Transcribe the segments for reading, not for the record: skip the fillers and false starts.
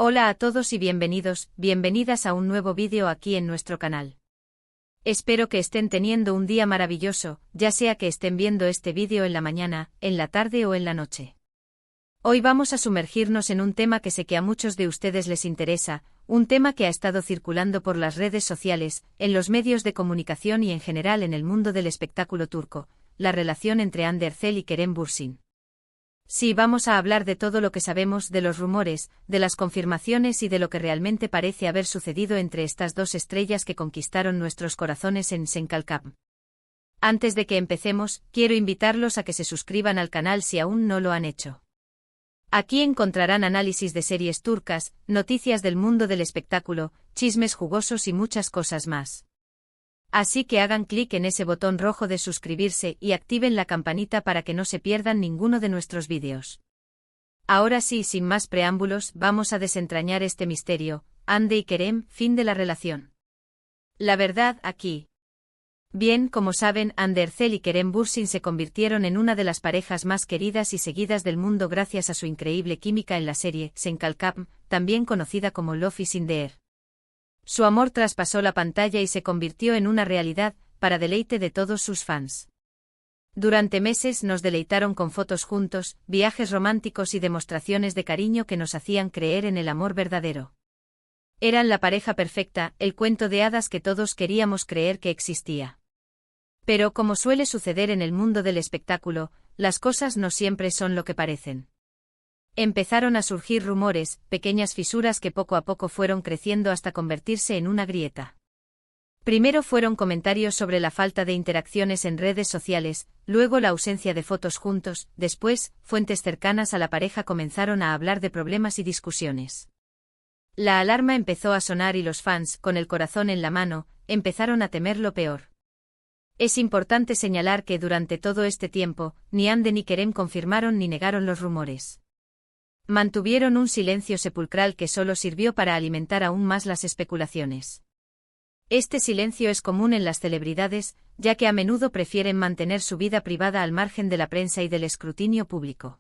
Hola a todos y bienvenidas a un nuevo vídeo aquí en nuestro canal. Espero que estén teniendo un día maravilloso, ya sea que estén viendo este vídeo en la mañana, en la tarde o en la noche. Hoy vamos a sumergirnos en un tema que sé que a muchos de ustedes les interesa, un tema que ha estado circulando por las redes sociales, en los medios de comunicación y en general en el mundo del espectáculo turco, la relación entre Hande Erçel y Kerem Bürsin. Sí, vamos a hablar de todo lo que sabemos, de los rumores, de las confirmaciones y de lo que realmente parece haber sucedido entre estas dos estrellas que conquistaron nuestros corazones en Senkalkam. Antes de que empecemos, quiero invitarlos a que se suscriban al canal si aún no lo han hecho. Aquí encontrarán análisis de series turcas, noticias del mundo del espectáculo, chismes jugosos y muchas cosas más. Así que hagan clic en ese botón rojo de suscribirse y activen la campanita para que no se pierdan ninguno de nuestros vídeos. Ahora sí, sin más preámbulos, vamos a desentrañar este misterio, Hande y Kerem, fin de la relación. La verdad, aquí. Bien, como saben, Hande Erçel y Kerem Bürsin se convirtieron en una de las parejas más queridas y seguidas del mundo gracias a su increíble química en la serie Senkalkam, también conocida como Love is in the Air. Su amor traspasó la pantalla y se convirtió en una realidad, para deleite de todos sus fans. Durante meses nos deleitaron con fotos juntos, viajes románticos y demostraciones de cariño que nos hacían creer en el amor verdadero. Eran la pareja perfecta, el cuento de hadas que todos queríamos creer que existía. Pero como suele suceder en el mundo del espectáculo, las cosas no siempre son lo que parecen. Empezaron a surgir rumores, pequeñas fisuras que poco a poco fueron creciendo hasta convertirse en una grieta. Primero fueron comentarios sobre la falta de interacciones en redes sociales, luego la ausencia de fotos juntos, después, fuentes cercanas a la pareja comenzaron a hablar de problemas y discusiones. La alarma empezó a sonar y los fans, con el corazón en la mano, empezaron a temer lo peor. Es importante señalar que durante todo este tiempo, ni Hande ni Kerem confirmaron ni negaron los rumores. Mantuvieron un silencio sepulcral que solo sirvió para alimentar aún más las especulaciones. Este silencio es común en las celebridades, ya que a menudo prefieren mantener su vida privada al margen de la prensa y del escrutinio público.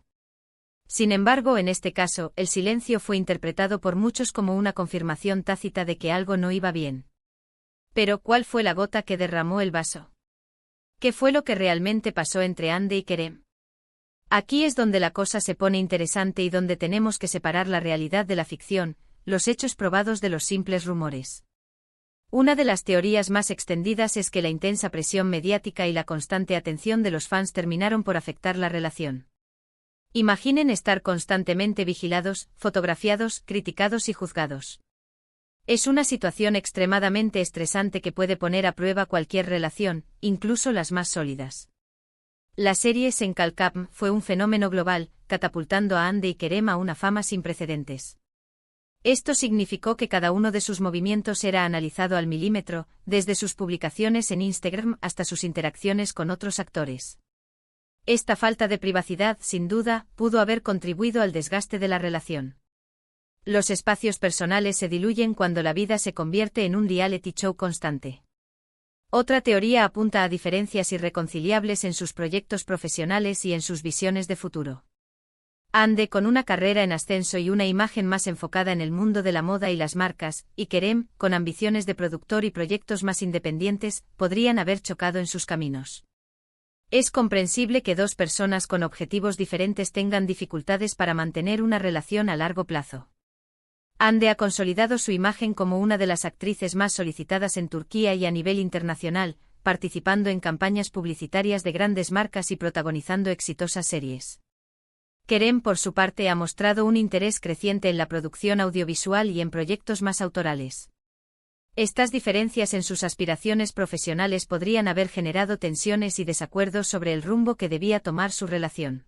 Sin embargo, en este caso, el silencio fue interpretado por muchos como una confirmación tácita de que algo no iba bien. Pero, ¿cuál fue la gota que derramó el vaso? ¿Qué fue lo que realmente pasó entre Hande y Kerem? Aquí es donde la cosa se pone interesante y donde tenemos que separar la realidad de la ficción, los hechos probados de los simples rumores. Una de las teorías más extendidas es que la intensa presión mediática y la constante atención de los fans terminaron por afectar la relación. Imaginen estar constantemente vigilados, fotografiados, criticados y juzgados. Es una situación extremadamente estresante que puede poner a prueba cualquier relación, incluso las más sólidas. La serie Senkalkam fue un fenómeno global, catapultando a Hande y Kerem a una fama sin precedentes. Esto significó que cada uno de sus movimientos era analizado al milímetro, desde sus publicaciones en Instagram hasta sus interacciones con otros actores. Esta falta de privacidad, sin duda, pudo haber contribuido al desgaste de la relación. Los espacios personales se diluyen cuando la vida se convierte en un reality show constante. Otra teoría apunta a diferencias irreconciliables en sus proyectos profesionales y en sus visiones de futuro. Hande, con una carrera en ascenso y una imagen más enfocada en el mundo de la moda y las marcas, y Kerem, con ambiciones de productor y proyectos más independientes, podrían haber chocado en sus caminos. Es comprensible que dos personas con objetivos diferentes tengan dificultades para mantener una relación a largo plazo. Hande ha consolidado su imagen como una de las actrices más solicitadas en Turquía y a nivel internacional, participando en campañas publicitarias de grandes marcas y protagonizando exitosas series. Kerem, por su parte, ha mostrado un interés creciente en la producción audiovisual y en proyectos más autorales. Estas diferencias en sus aspiraciones profesionales podrían haber generado tensiones y desacuerdos sobre el rumbo que debía tomar su relación.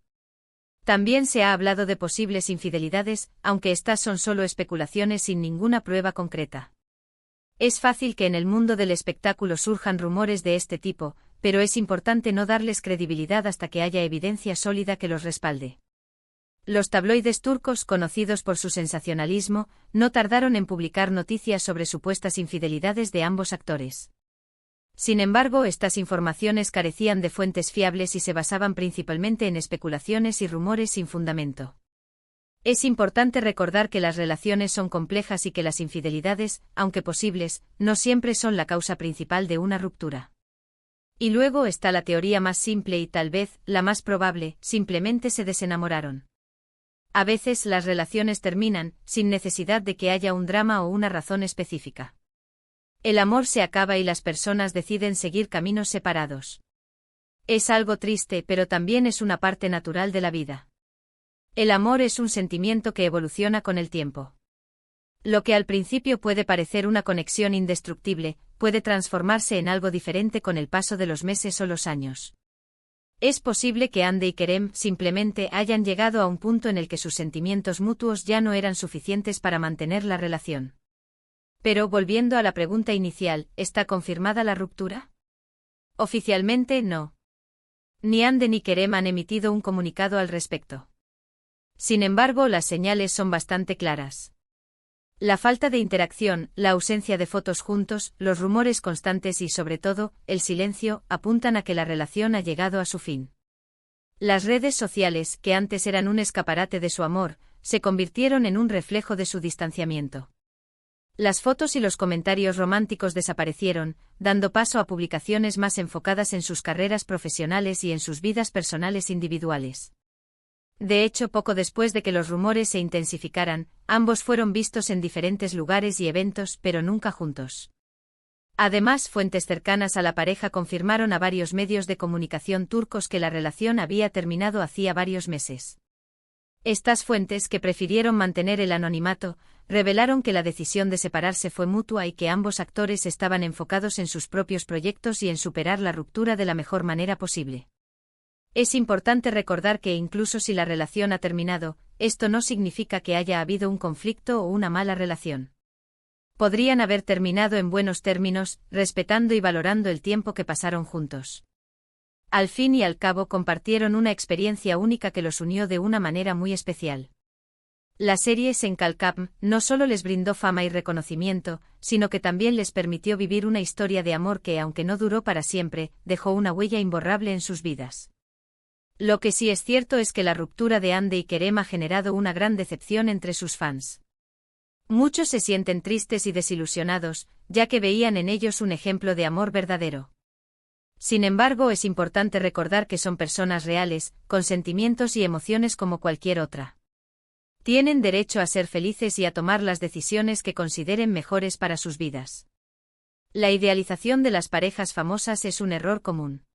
También se ha hablado de posibles infidelidades, aunque estas son solo especulaciones sin ninguna prueba concreta. Es fácil que en el mundo del espectáculo surjan rumores de este tipo, pero es importante no darles credibilidad hasta que haya evidencia sólida que los respalde. Los tabloides turcos, conocidos por su sensacionalismo, no tardaron en publicar noticias sobre supuestas infidelidades de ambos actores. Sin embargo, estas informaciones carecían de fuentes fiables y se basaban principalmente en especulaciones y rumores sin fundamento. Es importante recordar que las relaciones son complejas y que las infidelidades, aunque posibles, no siempre son la causa principal de una ruptura. Y luego está la teoría más simple y tal vez la más probable: simplemente se desenamoraron. A veces las relaciones terminan, sin necesidad de que haya un drama o una razón específica. El amor se acaba y las personas deciden seguir caminos separados. Es algo triste, pero también es una parte natural de la vida. El amor es un sentimiento que evoluciona con el tiempo. Lo que al principio puede parecer una conexión indestructible, puede transformarse en algo diferente con el paso de los meses o los años. Es posible que Ande y Kerem simplemente hayan llegado a un punto en el que sus sentimientos mutuos ya no eran suficientes para mantener la relación. Pero volviendo a la pregunta inicial, ¿está confirmada la ruptura? Oficialmente no. Ni Ande ni Kerem han emitido un comunicado al respecto. Sin embargo, las señales son bastante claras. La falta de interacción, la ausencia de fotos juntos, los rumores constantes y, sobre todo, el silencio, apuntan a que la relación ha llegado a su fin. Las redes sociales, que antes eran un escaparate de su amor, se convirtieron en un reflejo de su distanciamiento. Las fotos y los comentarios románticos desaparecieron, dando paso a publicaciones más enfocadas en sus carreras profesionales y en sus vidas personales individuales. De hecho, poco después de que los rumores se intensificaran, ambos fueron vistos en diferentes lugares y eventos, pero nunca juntos. Además, fuentes cercanas a la pareja confirmaron a varios medios de comunicación turcos que la relación había terminado hacía varios meses. Estas fuentes, que prefirieron mantener el anonimato, revelaron que la decisión de separarse fue mutua y que ambos actores estaban enfocados en sus propios proyectos y en superar la ruptura de la mejor manera posible. Es importante recordar que incluso si la relación ha terminado, esto no significa que haya habido un conflicto o una mala relación. Podrían haber terminado en buenos términos, respetando y valorando el tiempo que pasaron juntos. Al fin y al cabo compartieron una experiencia única que los unió de una manera muy especial. La serie Senkalkam no solo les brindó fama y reconocimiento, sino que también les permitió vivir una historia de amor que, aunque no duró para siempre, dejó una huella imborrable en sus vidas. Lo que sí es cierto es que la ruptura de Ande y Kerem ha generado una gran decepción entre sus fans. Muchos se sienten tristes y desilusionados, ya que veían en ellos un ejemplo de amor verdadero. Sin embargo, es importante recordar que son personas reales, con sentimientos y emociones como cualquier otra. Tienen derecho a ser felices y a tomar las decisiones que consideren mejores para sus vidas. La idealización de las parejas famosas es un error común.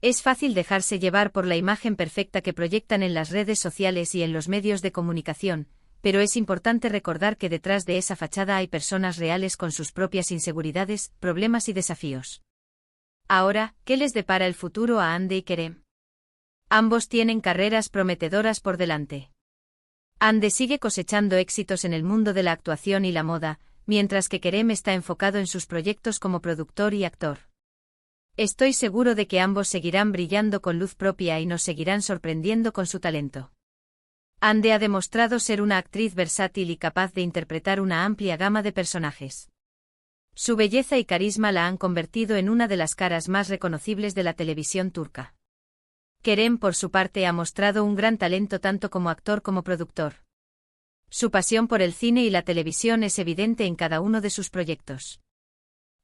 Es fácil dejarse llevar por la imagen perfecta que proyectan en las redes sociales y en los medios de comunicación, pero es importante recordar que detrás de esa fachada hay personas reales con sus propias inseguridades, problemas y desafíos. Ahora, ¿qué les depara el futuro a Ande y Kerem? Ambos tienen carreras prometedoras por delante. Ande sigue cosechando éxitos en el mundo de la actuación y la moda, mientras que Kerem está enfocado en sus proyectos como productor y actor. Estoy seguro de que ambos seguirán brillando con luz propia y nos seguirán sorprendiendo con su talento. Ande ha demostrado ser una actriz versátil y capaz de interpretar una amplia gama de personajes. Su belleza y carisma la han convertido en una de las caras más reconocibles de la televisión turca. Kerem, por su parte, ha mostrado un gran talento tanto como actor como productor. Su pasión por el cine y la televisión es evidente en cada uno de sus proyectos.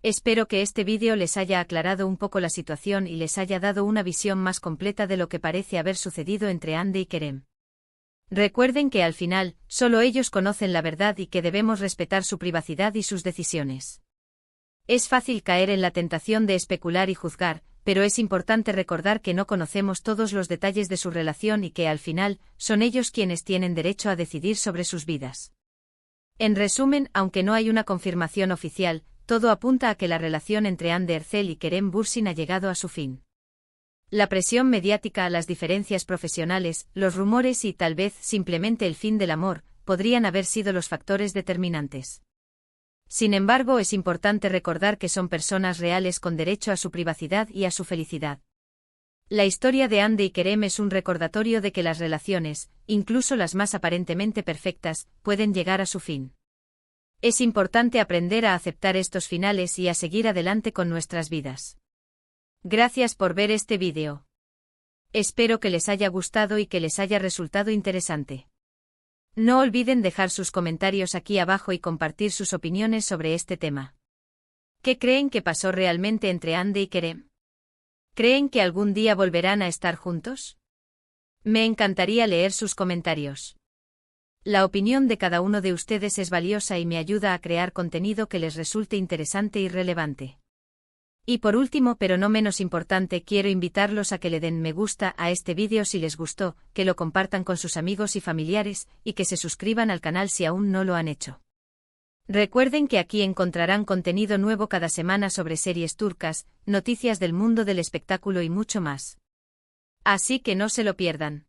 Espero que este vídeo les haya aclarado un poco la situación y les haya dado una visión más completa de lo que parece haber sucedido entre Ande y Kerem. Recuerden que al final, solo ellos conocen la verdad y que debemos respetar su privacidad y sus decisiones. Es fácil caer en la tentación de especular y juzgar, pero es importante recordar que no conocemos todos los detalles de su relación y que al final, son ellos quienes tienen derecho a decidir sobre sus vidas. En resumen, aunque no hay una confirmación oficial, todo apunta a que la relación entre Hande Erçel y Kerem Bürsin ha llegado a su fin. La presión mediática, las diferencias profesionales, los rumores y tal vez simplemente el fin del amor, podrían haber sido los factores determinantes. Sin embargo, es importante recordar que son personas reales con derecho a su privacidad y a su felicidad. La historia de Hande y Kerem es un recordatorio de que las relaciones, incluso las más aparentemente perfectas, pueden llegar a su fin. Es importante aprender a aceptar estos finales y a seguir adelante con nuestras vidas. Gracias por ver este vídeo. Espero que les haya gustado y que les haya resultado interesante. No olviden dejar sus comentarios aquí abajo y compartir sus opiniones sobre este tema. ¿Qué creen que pasó realmente entre Andy y Kerem? ¿Creen que algún día volverán a estar juntos? Me encantaría leer sus comentarios. La opinión de cada uno de ustedes es valiosa y me ayuda a crear contenido que les resulte interesante y relevante. Y por último, pero no menos importante, quiero invitarlos a que le den me gusta a este vídeo si les gustó, que lo compartan con sus amigos y familiares, y que se suscriban al canal si aún no lo han hecho. Recuerden que aquí encontrarán contenido nuevo cada semana sobre series turcas, noticias del mundo del espectáculo y mucho más. Así que no se lo pierdan.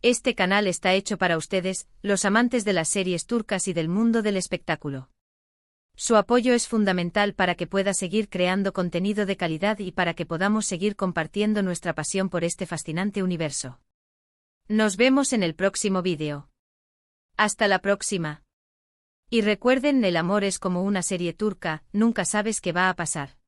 Este canal está hecho para ustedes, los amantes de las series turcas y del mundo del espectáculo. Su apoyo es fundamental para que pueda seguir creando contenido de calidad y para que podamos seguir compartiendo nuestra pasión por este fascinante universo. Nos vemos en el próximo vídeo. Hasta la próxima. Y recuerden, el amor es como una serie turca, nunca sabes qué va a pasar.